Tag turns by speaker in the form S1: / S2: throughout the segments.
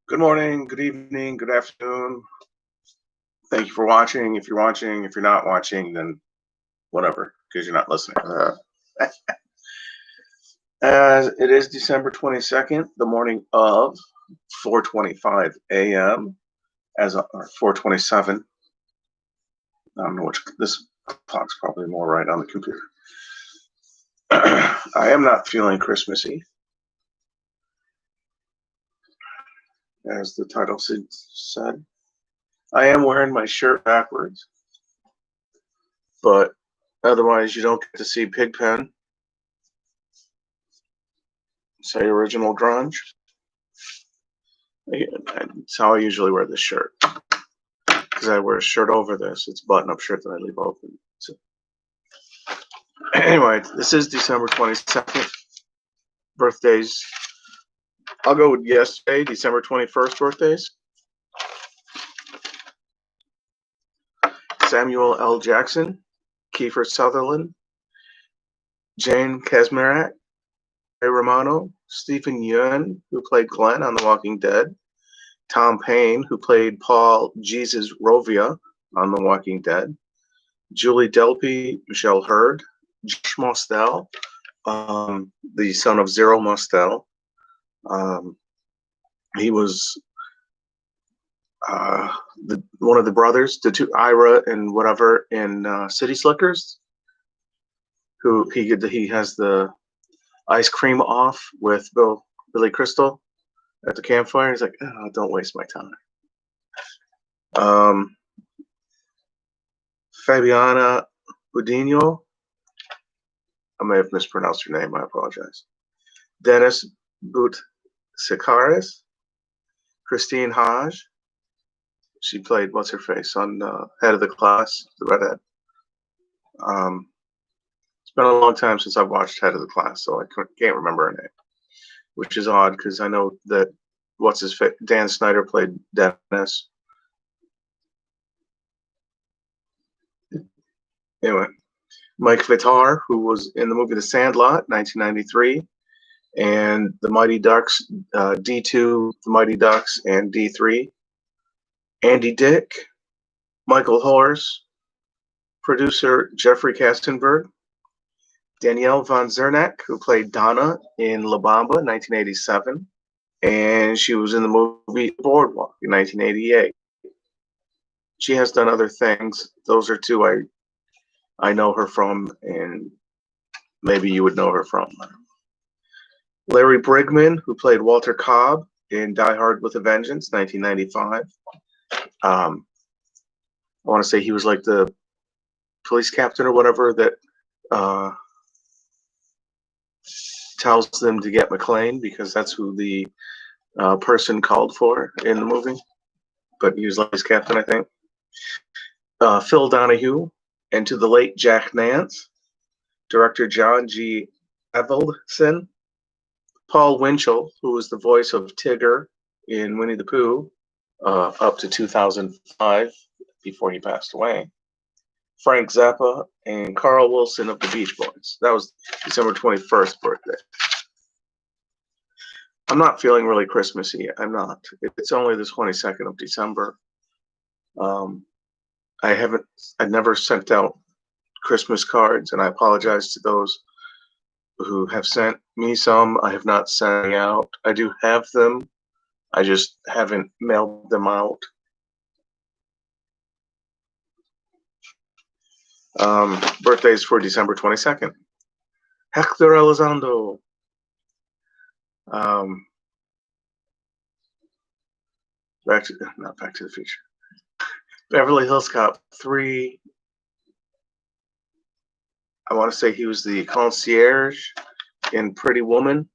S1: Good morning, good evening, good afternoon. Thank you for watching. If you're watching, if you're not watching, then whatever, because you're not listening. As it is December 22nd, the morning of 4:25 a.m. or 4:27. I don't know which. This clock's probably more right on the computer. I am not feeling Christmassy, as the title said. I am wearing my shirt backwards, but otherwise you don't get to see Pigpen say original grunge. That's how I usually wear this shirt, because I wear a shirt over this. It's a button-up shirt that I leave open. So, anyway, this is December 22nd. Birthdays. I'll go with yesterday, December 21st birthdays. Samuel L. Jackson, Kiefer Sutherland, Jane Kasmerick, Ray Romano, Stephen Yeun, who played Glenn on The Walking Dead, Tom Payne, who played Paul Jesus Rovia on The Walking Dead, Julie Delpy, Michelle Hurd, Josh Mostel, the son of Zero Mostel. He was one of the brothers, the two, Ira and whatever, in City Slickers. Who he has the ice cream off with Billy Crystal at the campfire. He's like, oh, don't waste my time. Fabiana Udino. I may have mispronounced her name. I apologize. Dennis Bout-Sikaris. Christine Hodge. She played what's her face on Head of the Class, the redhead. It's been a long time since I've watched Head of the Class, so I can't remember her name, which is odd because I know that Dan Snyder played Dennis. Anyway, Mike Vitar, who was in the movie The Sandlot, 1993, and The Mighty Ducks, D2, The Mighty Ducks, and D3. Andy Dick, Michael Horse, producer Jeffrey Kastenberg, Danielle von Zernak, who played Donna in La Bamba, 1987, and she was in the movie Boardwalk in 1988. She has done other things. Those are two I know her from, and maybe you would know her from. Larry Brigman, who played Walter Cobb in Die Hard with a Vengeance, 1995. I want to say he was like the police captain or whatever that tells them to get McClane, because that's who the person called for in the movie. But he was like his captain, I think. Phil Donahue, and to the late Jack Nance. Director John G. Avildsen. Paul Winchell, who was the voice of Tigger in Winnie the Pooh up to 2005, before he passed away. Frank Zappa, and Carl Wilson of the Beach Boys. That was December 21st birthday. I'm not feeling really Christmassy. I'm not. It's only the 22nd of December. I've never sent out Christmas cards, and I apologize to those who have sent me some. I have not sent out. I do have them. I just haven't mailed them out. Birthdays for December 22nd. Hector Elizondo. Back to the Future. Beverly Hills Cop 3. I want to say he was the concierge in Pretty Woman.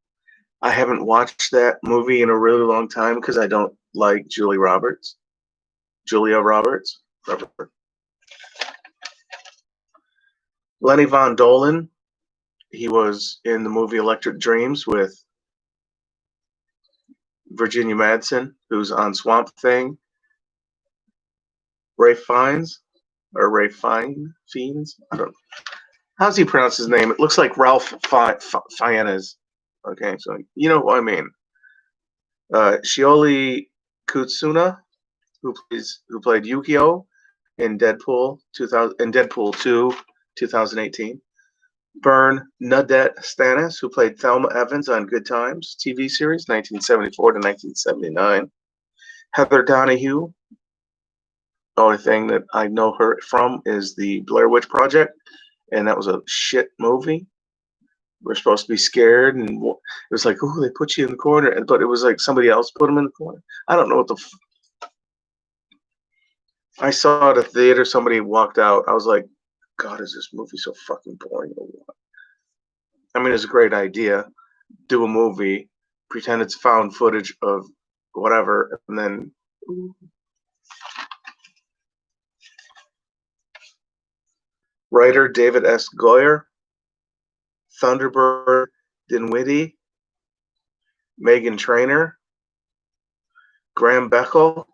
S1: I haven't watched that movie in a really long time because I don't like Julia Roberts. Lenny Von Dolan. He was in the movie Electric Dreams with Virginia Madsen, who's on Swamp Thing. Ray Fiennes. I don't know. How's he pronounce his name? It looks like Ralph Fiennes. Okay, so you know what I mean. Shioli Kutsuna, who played Yukio in Deadpool 2, 2018. Bernadette Stanis, who played Thelma Evans on Good Times TV series, 1974 to 1979. Heather Donahue. The only thing that I know her from is the Blair Witch Project, and that was a shit movie. We're supposed to be scared, and it was like, oh, they put you in the corner, but it was like somebody else put them in the corner. I don't know what I saw at a theater, somebody walked out. I was like, God, is this movie so fucking boring or what? I mean, it's a great idea. Do a movie, pretend it's found footage of whatever, and then writer David S. Goyer, Thunderbird Dinwiddie, Megan Trainor, Graham Beckel.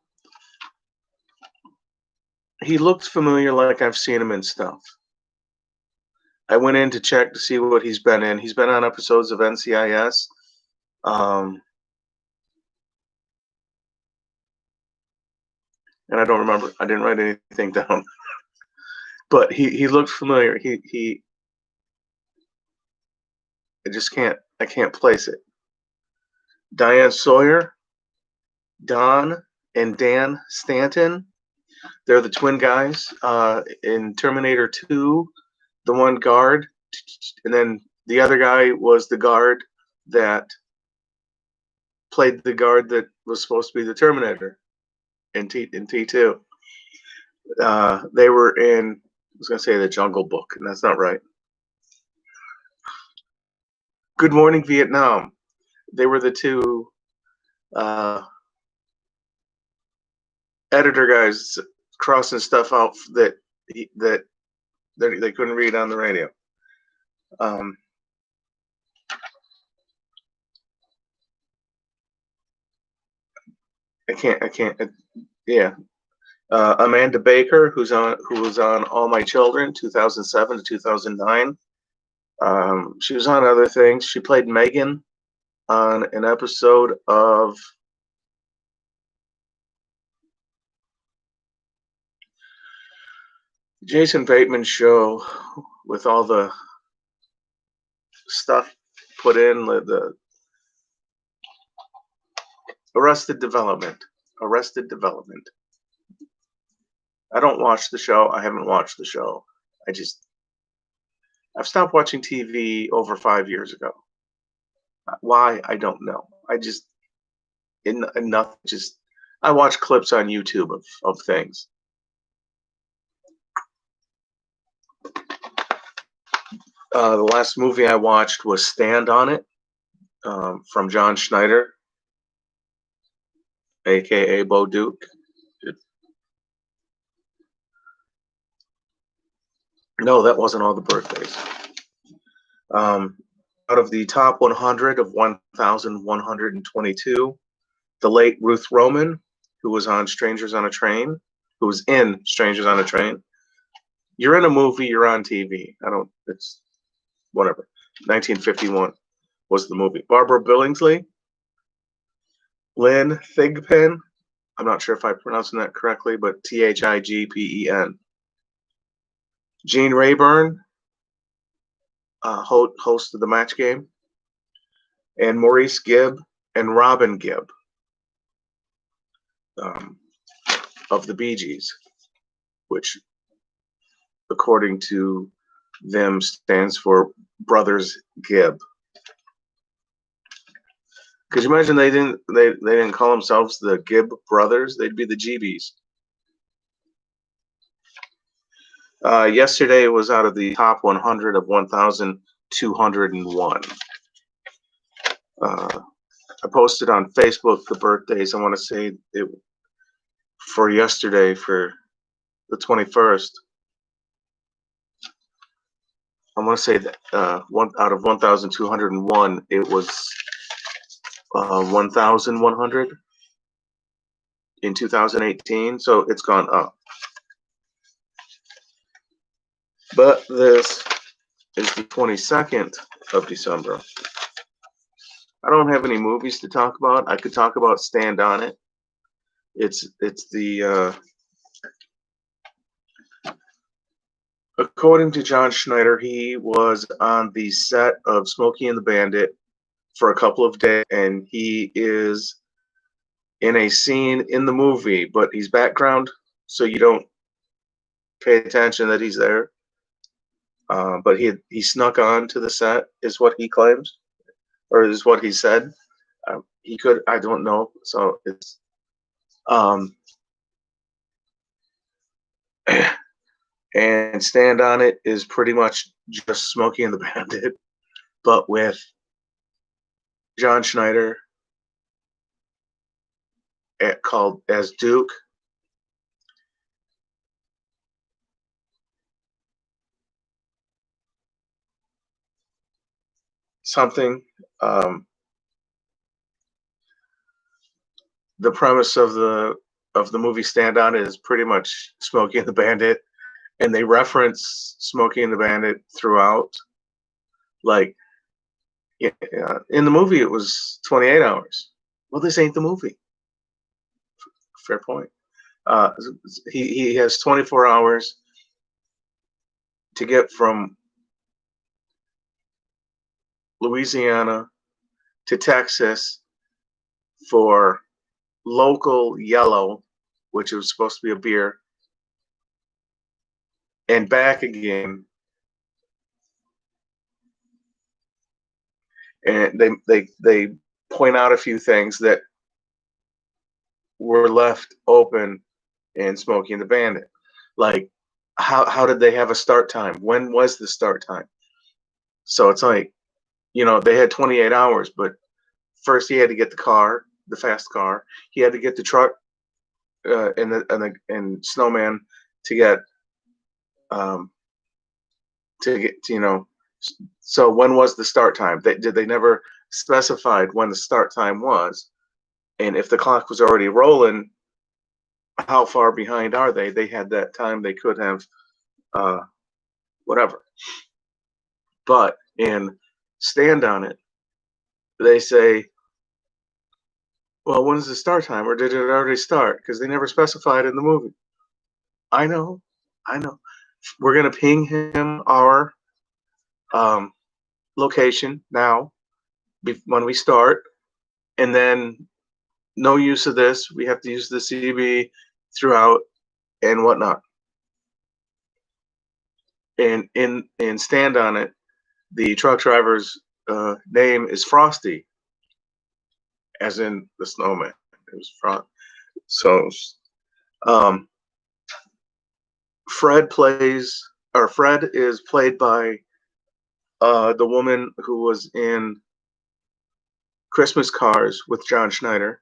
S1: He looks familiar, like I've seen him in stuff. I went in to check to see what he's been in. He's been on episodes of NCIS. And I don't remember. I didn't write anything down. But he looked familiar. I can't place it. Diane Sawyer, Don and Dan Stanton. They're the twin guys in Terminator 2, the one guard, and then the other guy was the guard that played the guard that was supposed to be the Terminator in T2. They were in, I was going to say The Jungle Book, and that's not right. Good Morning Vietnam. They were the two editor guys crossing stuff out that they couldn't read on the radio. I can't. Yeah. Amanda Baker, who was on All My Children, 2007 to 2009. She was on other things. She played Megan on an episode of Jason Bateman's show with all the stuff put in, the Arrested Development. I don't watch the show. I haven't watched the show. I've stopped watching TV over 5 years ago. Why? I don't know. I watch clips on YouTube of things. The last movie I watched was Stand on It from John Schneider, aka Bo Duke. No, that wasn't all the birthdays. Out of the top 100 of 1,122, the late Ruth Roman, who was in Strangers on a Train. You're in a movie, you're on TV. It's whatever. 1951 was the movie. Barbara Billingsley, Lynn Thigpen, I'm not sure if I'm pronouncing that correctly, but Thigpen. Gene Rayburn, host of the Match Game, and Maurice Gibb and Robin Gibb of the Bee Gees, which, according to them, stands for Brothers Gibb. Could you imagine they didn't call themselves the Gibb Brothers? They'd be the GBs. Yesterday was out of the top 100 of 1,201. I posted on Facebook the birthdays. I want to say it for yesterday, for the 21st. I want to say that one out of 1,201, it was 1,100 in 2018. So it's gone up. But this is the 22nd of December. I don't have any movies to talk about. I could talk about Stand on It. It's the according to John Schneider, he was on the set of Smokey and the Bandit for a couple of days, and he is in a scene in the movie, but he's background, so you don't pay attention that he's there. But he snuck on to the set, is what he claims, or is what he said. He could, I don't know. So it's um, and Stand on It is pretty much just Smokey and the Bandit, but with John Schneider called as Duke. Something. The premise of the movie Stand On is pretty much Smokey and the Bandit, and they reference Smokey and the Bandit throughout. Like, yeah, in the movie, it was 28 hours. Well, this ain't the movie. Fair point. Uh, he has 24 hours to get from Louisiana to Texas for local yellow, which was supposed to be a beer, and back again. And they point out a few things that were left open in Smokey and the Bandit. Like, how did they have a start time? When was the start time? So it's like, they had 28 hours, but first he had to get the car, the fast car. He had to get the truck and Snowman to get So when was the start time? They never specified when the start time was, and if the clock was already rolling, how far behind are they? They had that time. They could have whatever. But in Stand on It, they say, well, when's the start time, or did it already start? Because they never specified in the movie. I know. We're gonna ping him our location now when we start, and then no use of this. We have to use the CB throughout and whatnot. And in Stand on It, the truck driver's name is Frosty, as in the snowman. It was Frost. So um, Fred is played by the woman who was in Christmas Cars with John Schneider.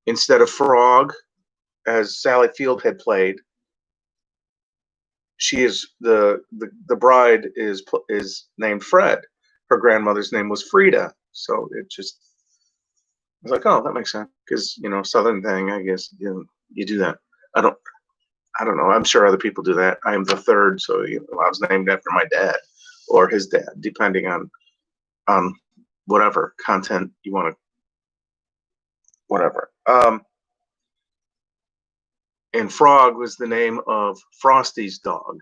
S1: Instead of Frog, as Sally Field had played, she is the bride is named Fred. Her grandmother's name was Frida, so it just I was like, oh, that makes sense because Southern thing. I guess you do that. I don't I don't know. I'm sure other people do that. I am the third, so I was named after my dad or his dad, depending on whatever content you want to whatever. And Frog was the name of Frosty's dog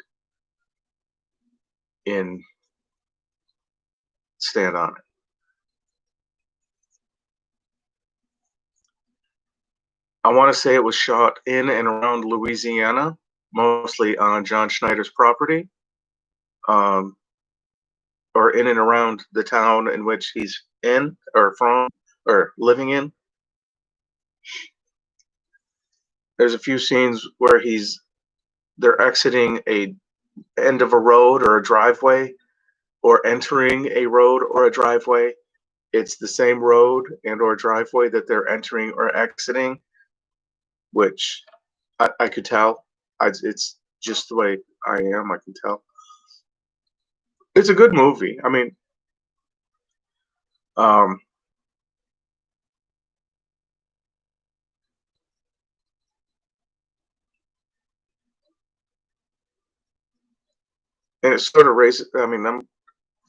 S1: in Stand On It. I want to say it was shot in and around Louisiana, mostly on John Schneider's property, or in and around the town in which he's in or from or living in. There's a few scenes where they're exiting a end of a road or a driveway, or entering a road or a driveway. It's the same road and or driveway that they're entering or exiting, which I could tell. It's just the way I am. I can tell. It's a good movie. I mean, um, and it sort of raises. I mean,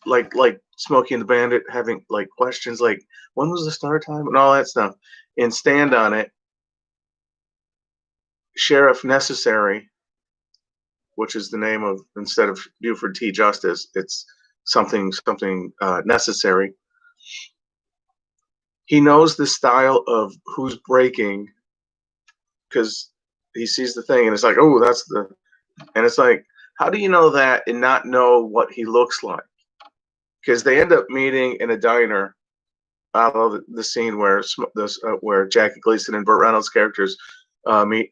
S1: like Smokey and the Bandit having like questions like when was the start time and all that stuff, and stand on it. Sheriff Necessary, which is the name of, instead of Buford T. Justice, it's something necessary. He knows the style of who's breaking because he sees the thing and it's like, oh, that's the, and it's like, how do you know that and not know what he looks like? Because they end up meeting in a diner. I love the scene where where Jackie Gleason and Burt Reynolds characters meet.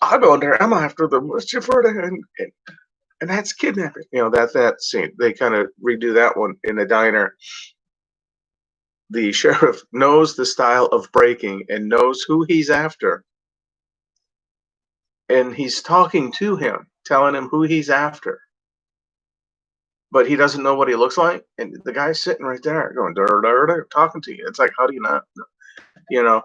S1: I go in there. I'm after the mischief and that's kidnapping. You know, that scene. They kind of redo that one in a diner. The sheriff knows the style of breaking and knows who he's after, and he's talking to him, telling him who he's after. But he doesn't know what he looks like, and the guy's sitting right there going dur, dur, dur, talking to you. It's like, how do you not know? You know?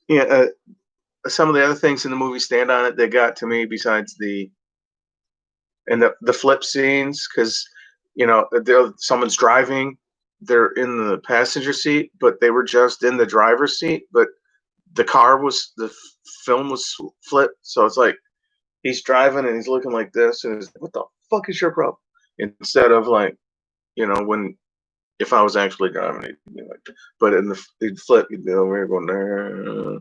S1: Yeah. Some of the other things in the movie stand on it that got to me, besides the flip scenes, because you know someone's driving, they're in the passenger seat, but they were just in the driver's seat, but the film was flipped, so it's like he's driving and he's looking like this, and it's like, what the fuck is your problem? Instead of like, you know, when if I was actually driving, it'd be like, but in the flip, you'd be over here going there.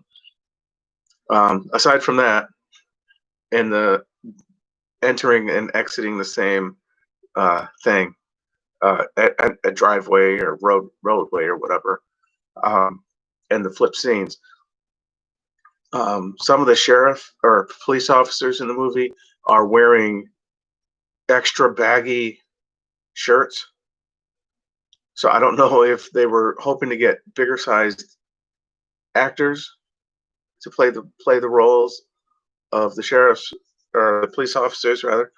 S1: Aside from that, and the entering and exiting the same thing, at a driveway or roadway or whatever, and the flip scenes. Some of the sheriff or police officers in the movie are wearing extra baggy shirts. So I don't know if they were hoping to get bigger sized actors to play the roles of the sheriffs or the police officers rather,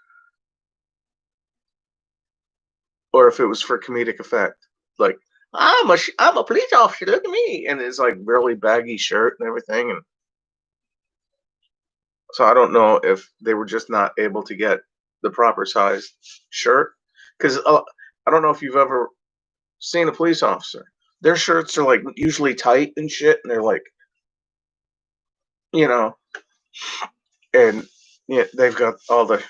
S1: or if it was for comedic effect. Like, I'm a police officer. Look at me, and it's like really baggy shirt and everything. And so I don't know if they were just not able to get the proper size shirt, because I don't know if you've ever seen a police officer. Their shirts are like usually tight and shit, and they're like, you know, and yeah, they've got all the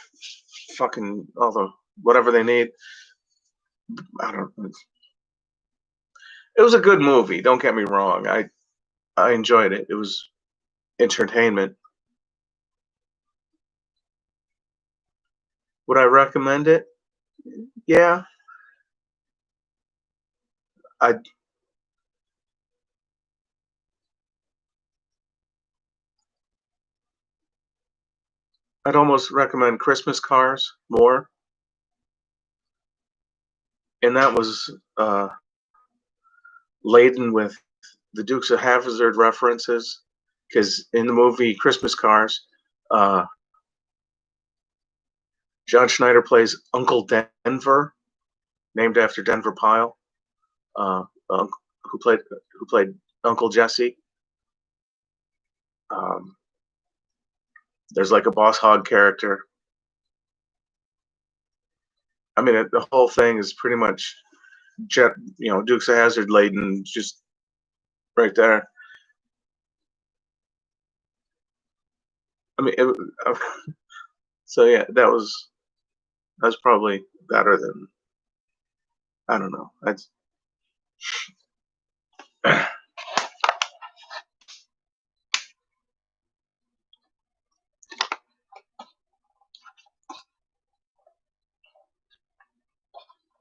S1: whatever they need. I don't. It was a good movie. Don't get me wrong. I enjoyed it. It was entertainment. Would I recommend it? Yeah, I'd I'd almost recommend Christmas Cars more, and that was laden with the Dukes of Hazzard references, because in the movie Christmas Cars, uh, John Schneider plays Uncle Denver, named after Denver Pyle, uh, who played Uncle Jesse. Um, there's like a boss hog character. I mean, the whole thing is pretty much, Dukes of Hazzard laden, just right there. I mean, so yeah, that's probably better than, I don't know.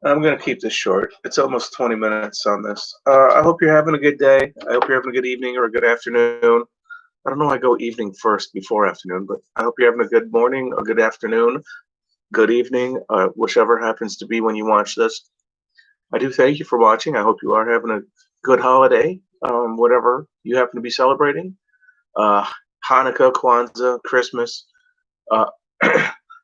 S1: I'm gonna keep this short. It's almost 20 minutes on this. I hope you're having a good day. I hope you're having a good evening or a good afternoon. I don't know. I go evening first before afternoon, but I hope you're having a good morning, a good afternoon, good evening, whichever happens to be when you watch this. I do thank you for watching. I hope you are having a good holiday, whatever you happen to be celebrating. Uh, Hanukkah, Kwanzaa, Christmas. Uh,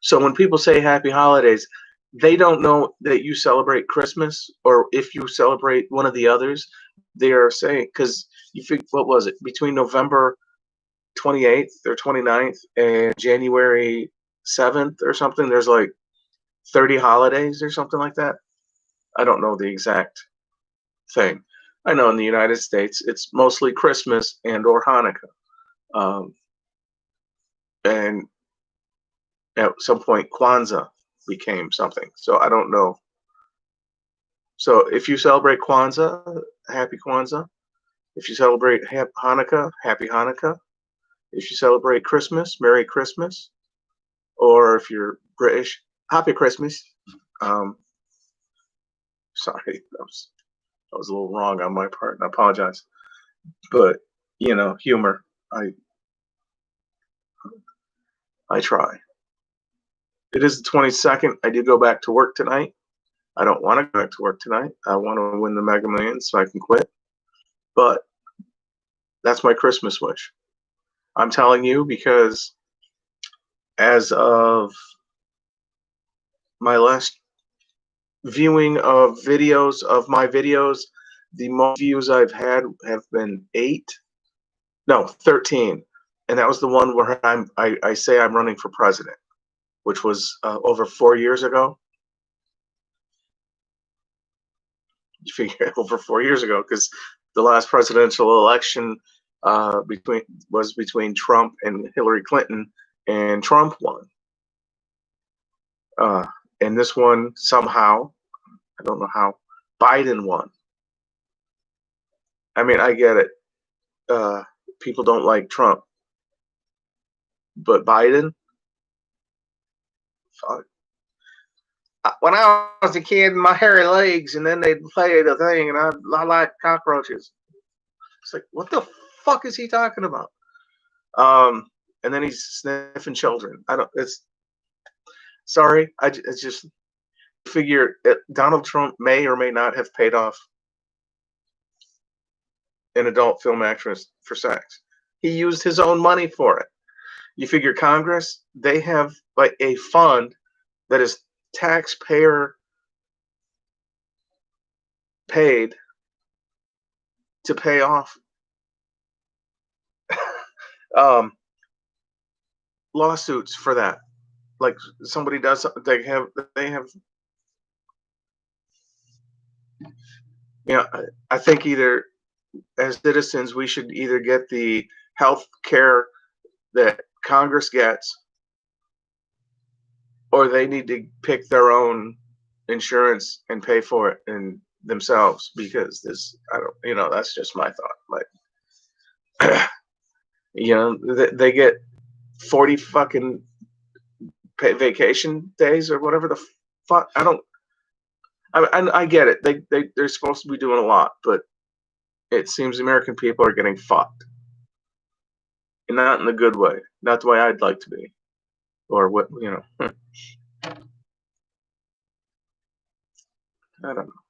S1: so when people say happy holidays, they don't know that you celebrate Christmas, or if you celebrate one of the others. They are saying, because you think, what was it, between November 28th or 29th and January 7th or something. There's like 30 holidays or something like that. I don't know the exact thing. I know in the United States it's mostly Christmas and or Hanukkah. Um, and at some point Kwanzaa became something. So I don't know. So if you celebrate Kwanzaa, happy Kwanzaa. If you celebrate Hanukkah, happy Hanukkah. If you celebrate Christmas, Merry Christmas. Or if you're British, Happy Christmas. Um, sorry, that was a little wrong on my part, and I apologize. But humor. I try. It is the 22nd. I do go back to work tonight. I don't want to go back to work tonight. I want to win the Mega Millions so I can quit. But that's my Christmas wish. I'm telling you because as of my last viewing of videos of my videos, the most views I've had have been 13, and that was the one where I say I'm running for president, which was over 4 years ago. You figure over 4 years ago, because the last presidential election between Trump and Hillary Clinton, and Trump won. And this one somehow, I don't know how, Biden won. I mean, I get it. People don't like Trump, but Biden. Fuck. When I was a kid, my hairy legs, and then they'd play the thing, and I like cockroaches. It's like, what the fuck is he talking about? And then he's sniffing children. It's sorry. It's just figure Donald Trump may or may not have paid off an adult film actress for sex. He used his own money for it. You figure Congress, they have like a fund that is taxpayer paid to pay off lawsuits for that. Like somebody does, they have, I think either as citizens, we should either get the health care that Congress gets, or they need to pick their own insurance and pay for it and themselves, because I don't, that's just my thought. Like, they get 40 fucking vacation days or whatever the fuck. I get it. They're supposed to be doing a lot, but it seems American people are getting fucked. And not in the good way. Not the way I'd like to be. Or what, I don't know.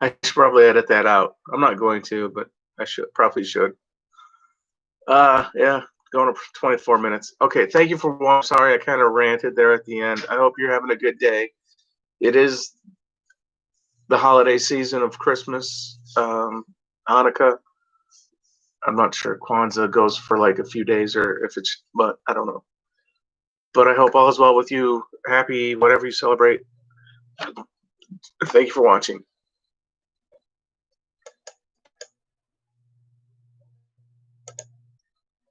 S1: I should probably edit that out. I'm not going to, but I probably should. Yeah, going to 24 minutes. Okay, thank you for watching. Sorry, I kind of ranted there at the end. I hope you're having a good day. It is the holiday season of Christmas, Hanukkah. I'm not sure Kwanzaa goes for like a few days, or but I don't know. But I hope all is well with you. Happy whatever you celebrate. Thank you for watching.